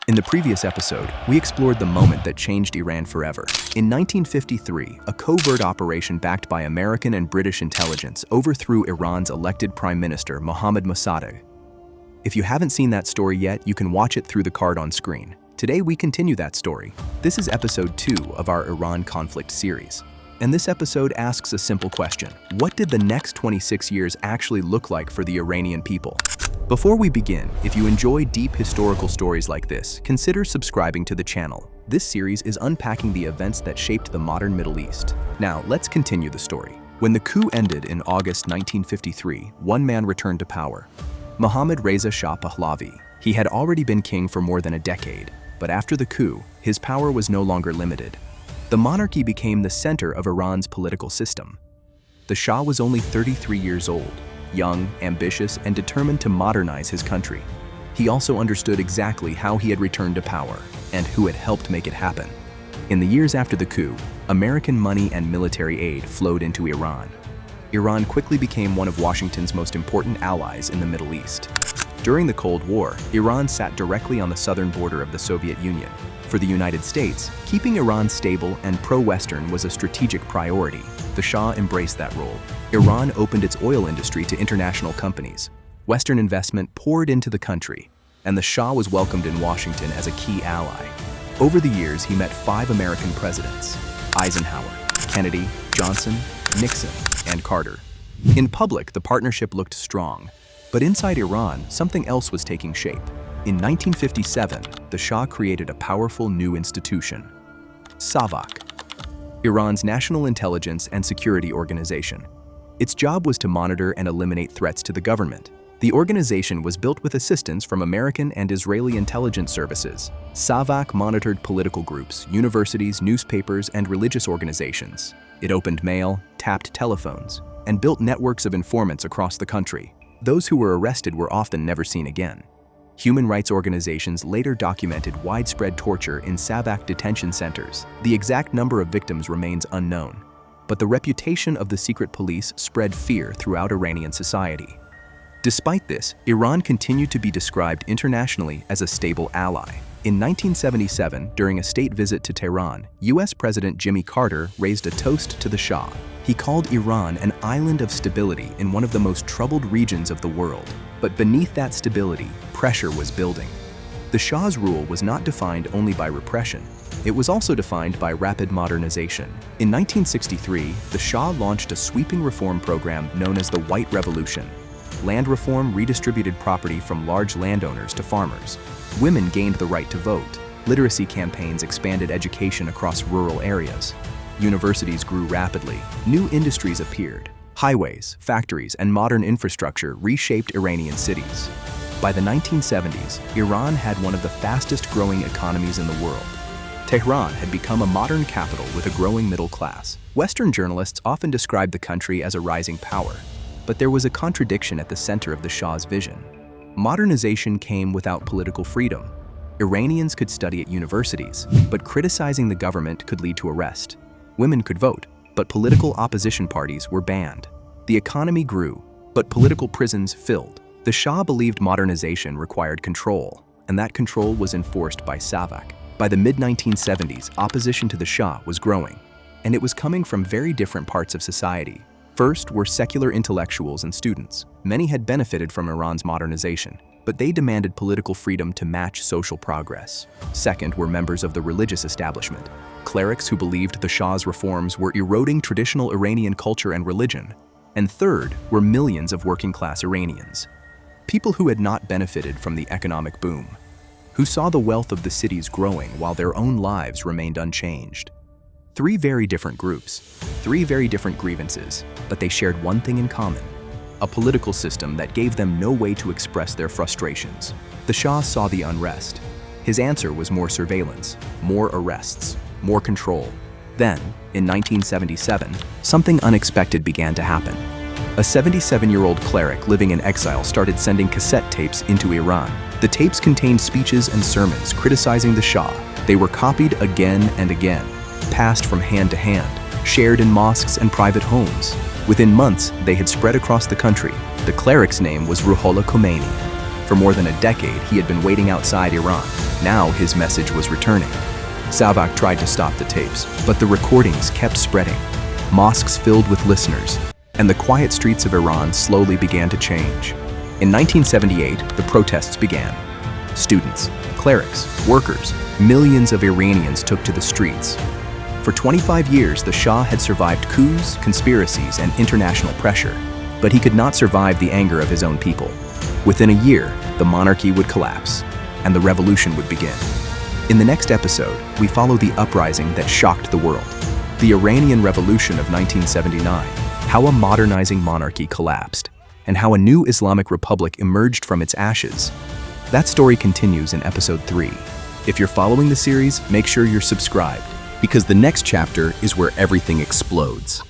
In the previous episode, we explored the moment that changed Iran forever. In 1953, a covert operation backed by American and British intelligence overthrew Iran's elected Prime Minister, Mohammad Mosaddegh. If you haven't seen that story yet, you can watch it through the card on screen. Today, we continue that story. This is episode 2 of our Iran conflict series. And this episode asks a simple question. What did the next 26 years actually look like for the Iranian people? Before we begin, if you enjoy deep historical stories like this, consider subscribing to the channel. This series is unpacking the events that shaped the modern Middle East. Now, let's continue the story. When the coup ended in August 1953, one man returned to power. Mohammad Reza Shah Pahlavi. He had already been king for more than a decade, but after the coup, his power was no longer limited. The monarchy became the center of Iran's political system. The Shah was only 33 years old, young, ambitious, and determined to modernize his country. He also understood exactly how he had returned to power and who had helped make it happen. In the years after the coup, American money and military aid flowed into Iran. Iran quickly became one of Washington's most important allies in the Middle East. During the Cold War, Iran sat directly on the southern border of the Soviet Union. For the United States, keeping Iran stable and pro-Western was a strategic priority. The Shah embraced that role. Iran opened its oil industry to international companies. Western investment poured into the country, and the Shah was welcomed in Washington as a key ally. Over the years, he met 5 American presidents: Eisenhower, Kennedy, Johnson, Nixon, and Carter. In public, the partnership looked strong, but inside Iran, something else was taking shape. In 1957, the Shah created a powerful new institution, SAVAK, Iran's national intelligence and security organization. Its job was to monitor and eliminate threats to the government. The organization was built with assistance from American and Israeli intelligence services. SAVAK monitored political groups, universities, newspapers, and religious organizations. It opened mail, tapped telephones, and built networks of informants across the country. Those who were arrested were often never seen again. Human rights organizations later documented widespread torture in SAVAK detention centers. The exact number of victims remains unknown, but the reputation of the secret police spread fear throughout Iranian society. Despite this, Iran continued to be described internationally as a stable ally. In 1977, during a state visit to Tehran, US President Jimmy Carter raised a toast to the Shah. He called Iran an island of stability in one of the most troubled regions of the world. But beneath that stability, pressure was building. The Shah's rule was not defined only by repression. It was also defined by rapid modernization. In 1963, the Shah launched a sweeping reform program known as the White Revolution. Land reform redistributed property from large landowners to farmers. Women gained the right to vote. Literacy campaigns expanded education across rural areas. Universities grew rapidly. New industries appeared. Highways, factories, and modern infrastructure reshaped Iranian cities. By the 1970s, Iran had one of the fastest-growing economies in the world. Tehran had become a modern capital with a growing middle class. Western journalists often described the country as a rising power, but there was a contradiction at the center of the Shah's vision. Modernization came without political freedom. Iranians could study at universities, but criticizing the government could lead to arrest. Women could vote, but political opposition parties were banned. The economy grew, but political prisons filled. The Shah believed modernization required control, and that control was enforced by SAVAK. By the mid-1970s, opposition to the Shah was growing, and it was coming from very different parts of society. First were secular intellectuals and students. Many had benefited from Iran's modernization, but they demanded political freedom to match social progress. Second were members of the religious establishment, clerics who believed the Shah's reforms were eroding traditional Iranian culture and religion. And third were millions of working-class Iranians, people who had not benefited from the economic boom, who saw the wealth of the cities growing while their own lives remained unchanged. 3 very different groups, 3 very different grievances, but they shared one thing in common: a political system that gave them no way to express their frustrations. The Shah saw the unrest. His answer was more surveillance, more arrests, more control. Then, in 1977, something unexpected began to happen. A 77-year-old cleric living in exile started sending cassette tapes into Iran. The tapes contained speeches and sermons criticizing the Shah. They were copied again and again, passed from hand to hand, shared in mosques and private homes. Within months, they had spread across the country. The cleric's name was Ruhollah Khomeini. For more than a decade, he had been waiting outside Iran. Now his message was returning. SAVAK tried to stop the tapes, but the recordings kept spreading. Mosques filled with listeners, and the quiet streets of Iran slowly began to change. In 1978, the protests began. Students, clerics, workers, millions of Iranians took to the streets. For 25 years, the Shah had survived coups, conspiracies, and international pressure, but he could not survive the anger of his own people. Within a year, the monarchy would collapse, and the revolution would begin. In the next episode, we follow the uprising that shocked the world, the Iranian Revolution of 1979, how a modernizing monarchy collapsed, and how a new Islamic republic emerged from its ashes. That story continues in episode 3. If you're following the series, make sure you're subscribed, because the next chapter is where everything explodes.